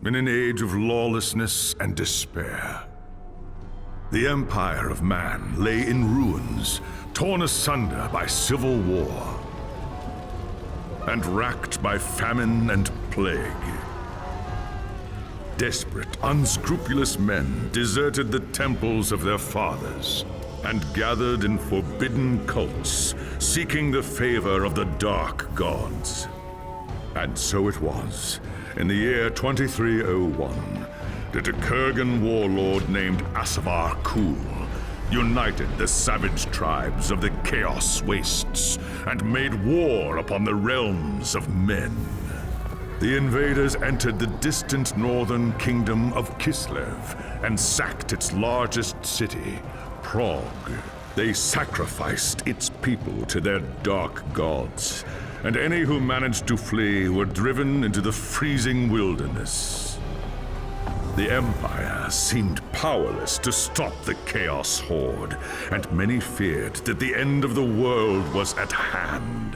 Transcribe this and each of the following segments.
in an age of lawlessness and despair. The empire of man lay in ruins, torn asunder by civil war, and racked by famine and plague. Desperate, unscrupulous men deserted the temples of their fathers and gathered in forbidden cults, seeking the favor of the dark gods. And so it was, in the year 2301, that a Kurgan warlord named Asavar Kul united the savage tribes of the Chaos Wastes and made war upon the realms of men. The invaders entered the distant northern kingdom of Kislev and sacked its largest city, Prague. They sacrificed its people to their dark gods, and any who managed to flee were driven into the freezing wilderness. The Empire seemed powerless to stop the Chaos Horde, and many feared that the end of the world was at hand.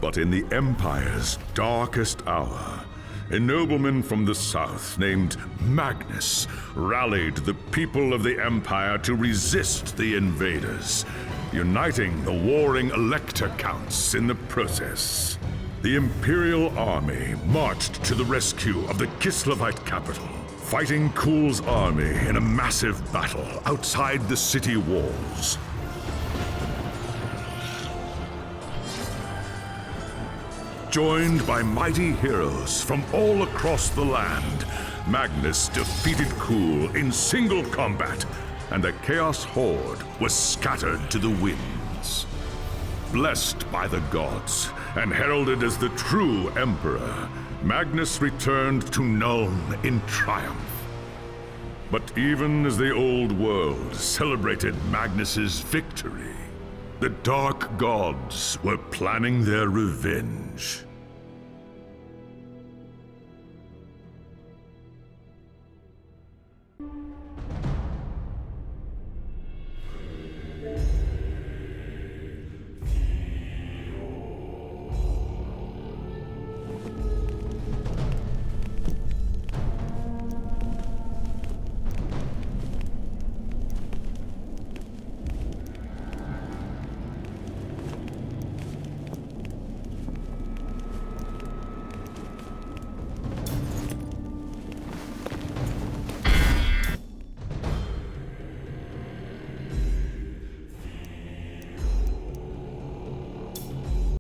But in the Empire's darkest hour, a nobleman from the south named Magnus rallied the people of the Empire to resist the invaders, uniting the warring Elector Counts in the process. The Imperial Army marched to the rescue of the Kislevite capital, fighting Kul's army in a massive battle outside the city walls. Joined by mighty heroes from all across the land, Magnus defeated Kul in single combat, and the Chaos Horde was scattered to the winds. Blessed by the gods and heralded as the true Emperor, Magnus returned to Nuln in triumph. But even as the old world celebrated Magnus's victory, the dark gods were planning their revenge.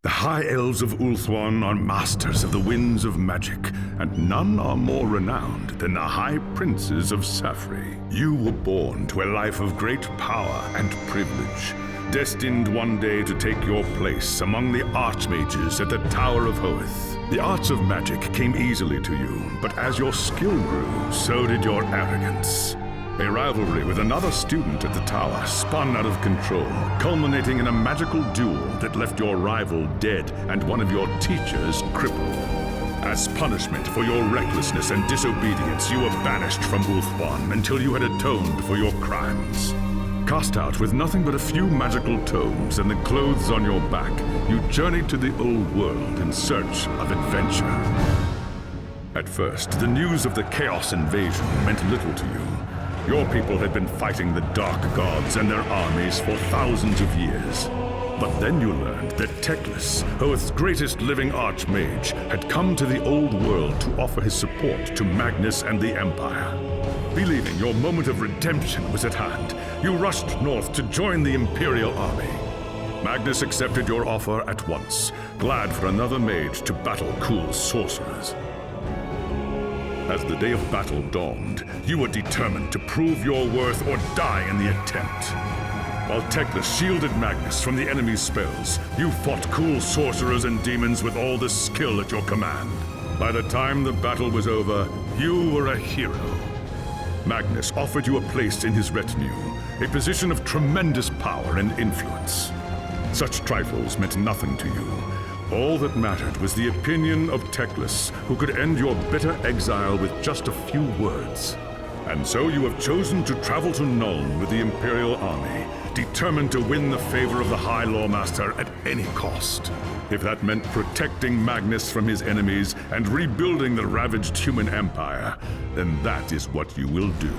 The High Elves of Ulthuan are masters of the winds of magic, and none are more renowned than the High Princes of Safri. You were born to a life of great power and privilege, destined one day to take your place among the Archmages at the Tower of Hoeth. The arts of magic came easily to you, but as your skill grew, so did your arrogance. A rivalry with another student at the tower spun out of control, culminating in a magical duel that left your rival dead and one of your teachers crippled. As punishment for your recklessness and disobedience, you were banished from Ulthuan until you had atoned for your crimes. Cast out with nothing but a few magical tomes and the clothes on your back, you journeyed to the old world in search of adventure. At first, the news of the Chaos invasion meant little to you. Your people had been fighting the Dark Gods and their armies for thousands of years. But then you learned that Teclis, Hoeth's greatest living archmage, had come to the old world to offer his support to Magnus and the Empire. Believing your moment of redemption was at hand, you rushed north to join the Imperial Army. Magnus accepted your offer at once, glad for another mage to battle Kul's sorcerers. As the day of battle dawned, you were determined to prove your worth or die in the attempt. While Teclis shielded Magnus from the enemy's spells, you fought Kul's sorcerers and demons with all the skill at your command. By the time the battle was over, you were a hero. Magnus offered you a place in his retinue, a position of tremendous power and influence. Such trifles meant nothing to you. All that mattered was the opinion of Teclis, who could end your bitter exile with just a few words. And so you have chosen to travel to Nuln with the Imperial Army, determined to win the favor of the High Lawmaster at any cost. If that meant protecting Magnus from his enemies and rebuilding the ravaged human empire, then that is what you will do.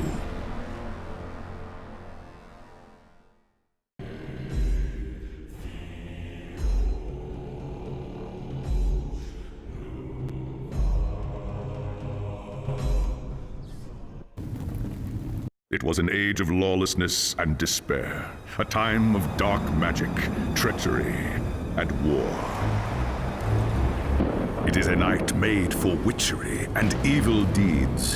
It was an age of lawlessness and despair, a time of dark magic, treachery, and war. It is a night made for witchery and evil deeds,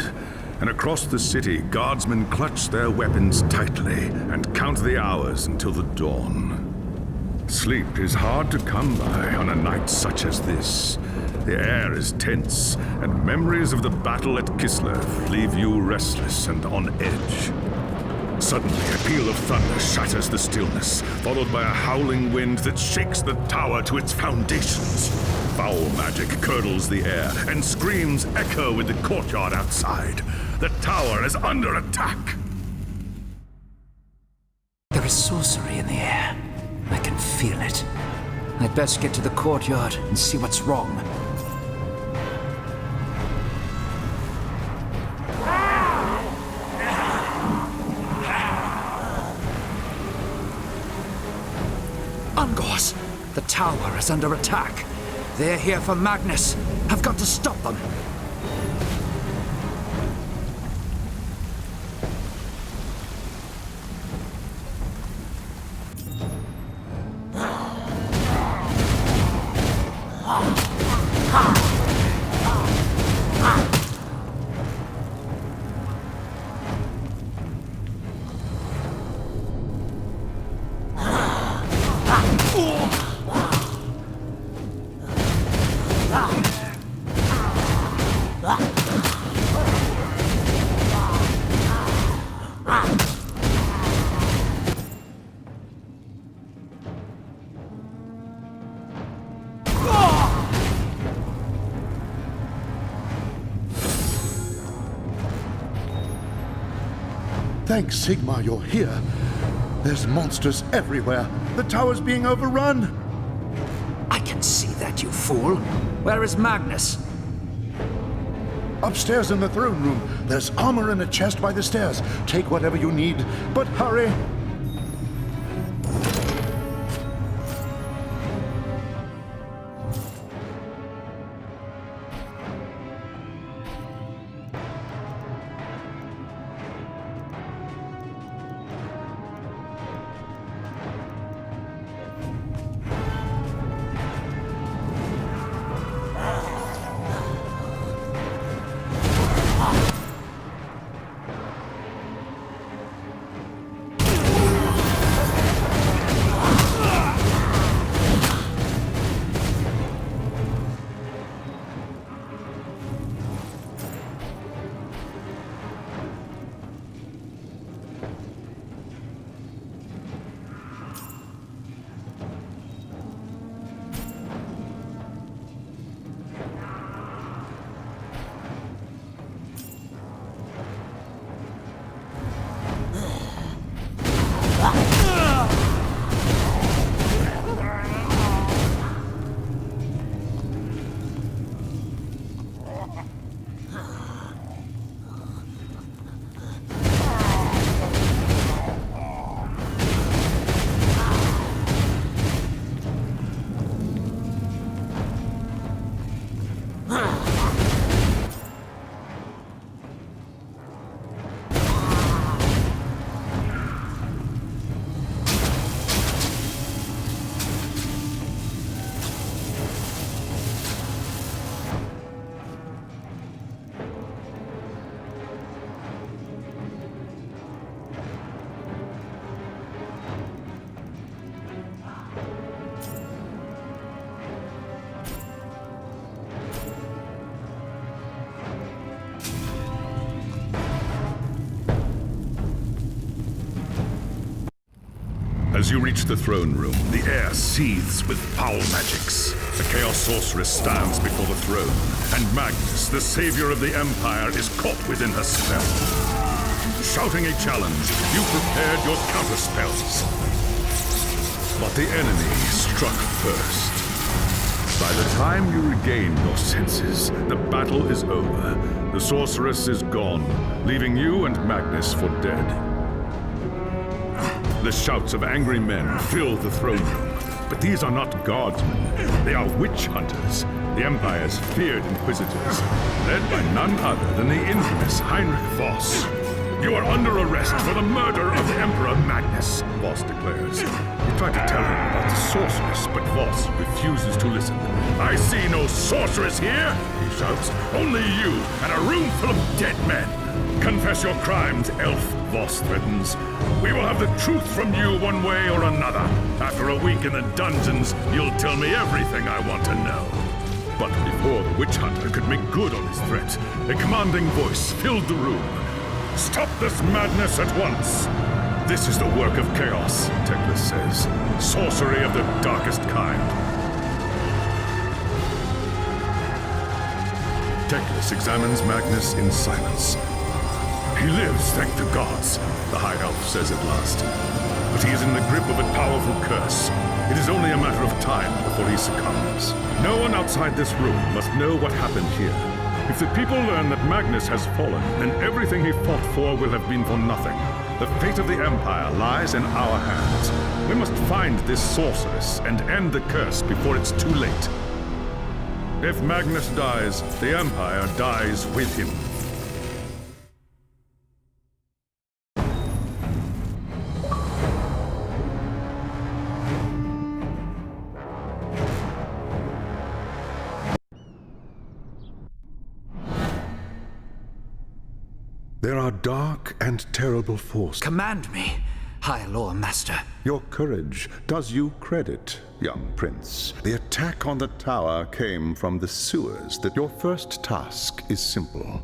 and across the city, guardsmen clutch their weapons tightly and count the hours until the dawn. Sleep is hard to come by on a night such as this. The air is tense, and memories of the battle at Kislev leave you restless and on edge. Suddenly, a peal of thunder shatters the stillness, followed by a howling wind that shakes the tower to its foundations. Foul magic curdles the air, and screams echo in the courtyard outside. The tower is under attack! There is sorcery in the air. I can feel it. I'd best get to the courtyard and see what's wrong. Ungors! The tower is under attack. They're here for Magnus. I've got to stop them. Thanks, Sigmar, you're here. There's monsters everywhere. The tower's being overrun. I can see that, you fool. Where is Magnus? Upstairs in the throne room. There's armor in a chest by the stairs. Take whatever you need, but hurry. As you reach the throne room, the air seethes with foul magics. The Chaos Sorceress stands before the throne, and Magnus, the savior of the Empire, is caught within her spell. Shouting a challenge, you prepared your counterspells. But the enemy struck first. By the time you regain your senses, the battle is over. The sorceress is gone, leaving you and Magnus for dead. The shouts of angry men fill the throne room. But these are not guardsmen. They are witch hunters, the Empire's feared inquisitors, led by none other than the infamous Heinrich Voss. You are under arrest for the murder of the Emperor Magnus, Voss declares. You try to tell him about the sorceress, but Voss refuses to listen. I see no sorceress here, he shouts. Only you and a room full of dead men. Confess your crimes, elf, Voss threatens. We will have the truth from you one way or another. After a week in the dungeons, you'll tell me everything I want to know. But before the witch hunter could make good on his threat, a commanding voice filled the room. Stop this madness at once! This is the work of chaos, Teclis says. Sorcery of the darkest kind. Teclis examines Magnus in silence. He lives, thank the gods, the High Elf says at last. But he is in the grip of a powerful curse. It is only a matter of time before he succumbs. No one outside this room must know what happened here. If the people learn that Magnus has fallen, then everything he fought for will have been for nothing. The fate of the Empire lies in our hands. We must find this sorceress and end the curse before it's too late. If Magnus dies, the Empire dies with him. There are dark and terrible forces. Command me, High Lore Master. Your courage does you credit, young prince. The attack on the tower came from the sewers. That your first task is simple.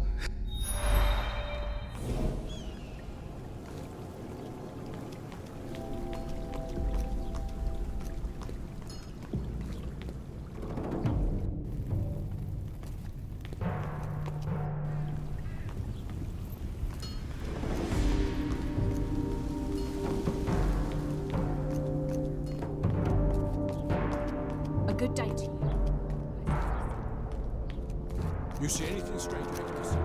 Good day to you. You see anything strange, Magnus?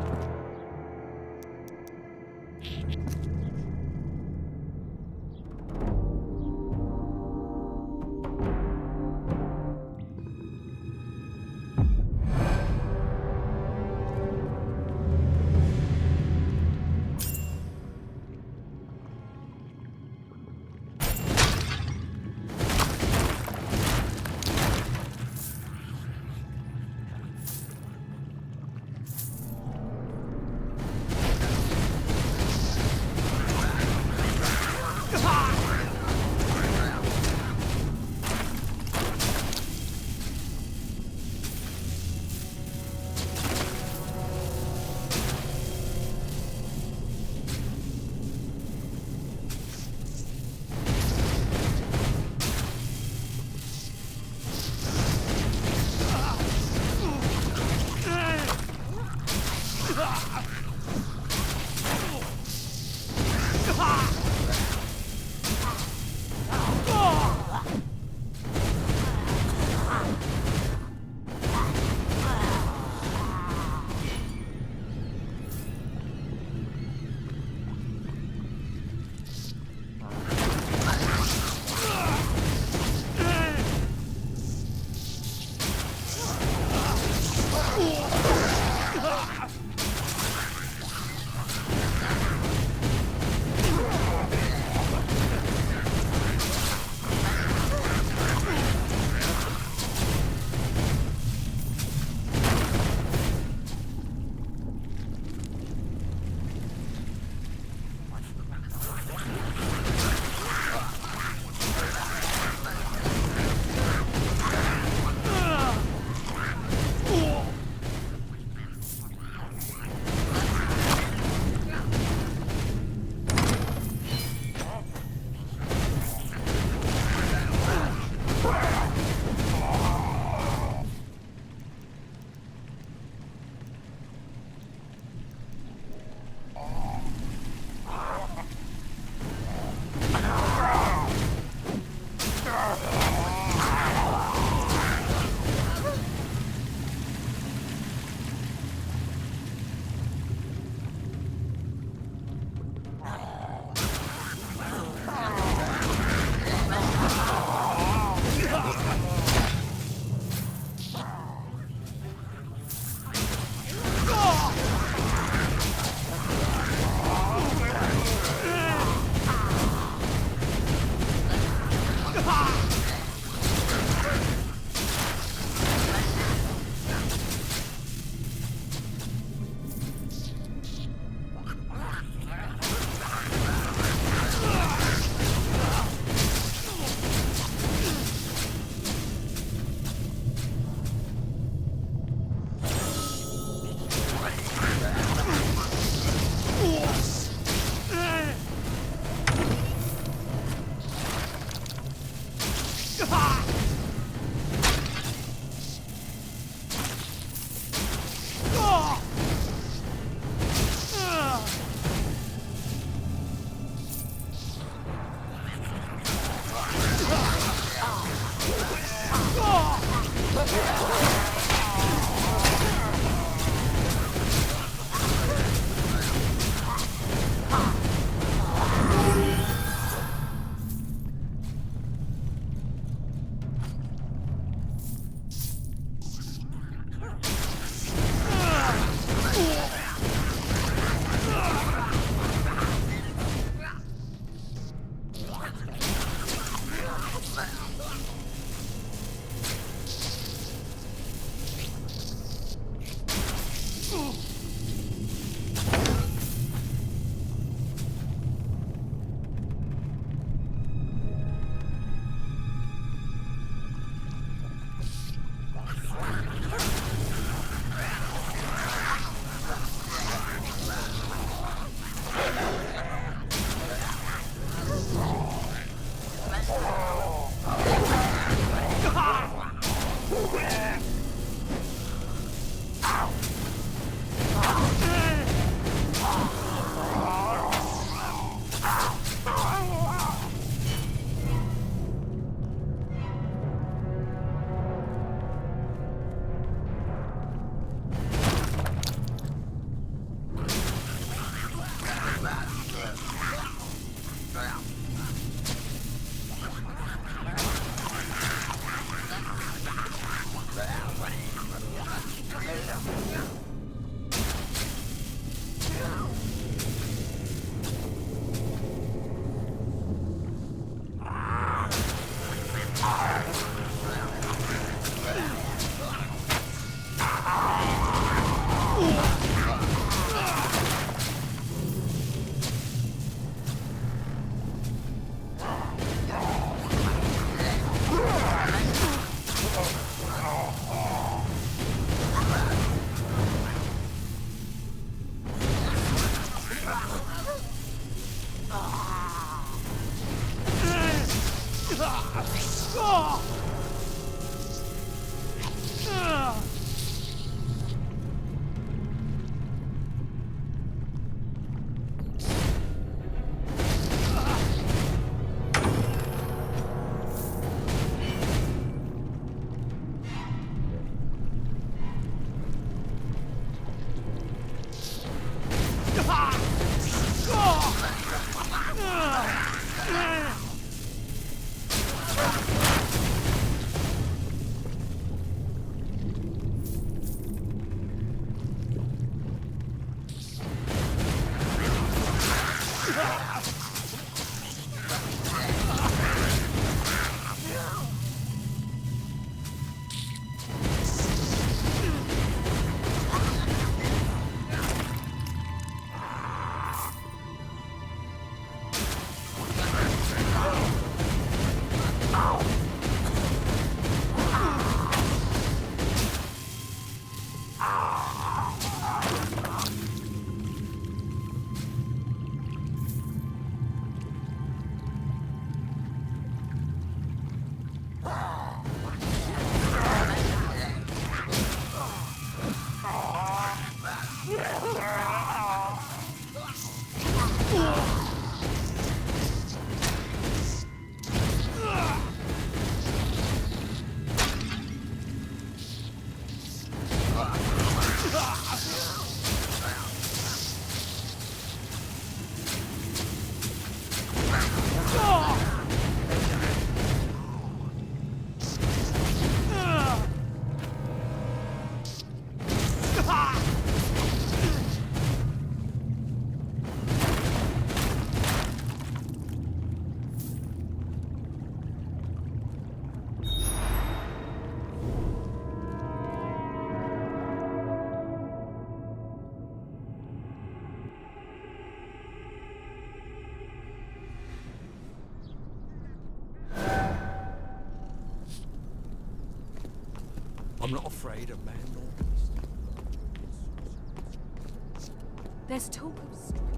I'm not afraid of man nor beast. There's talk of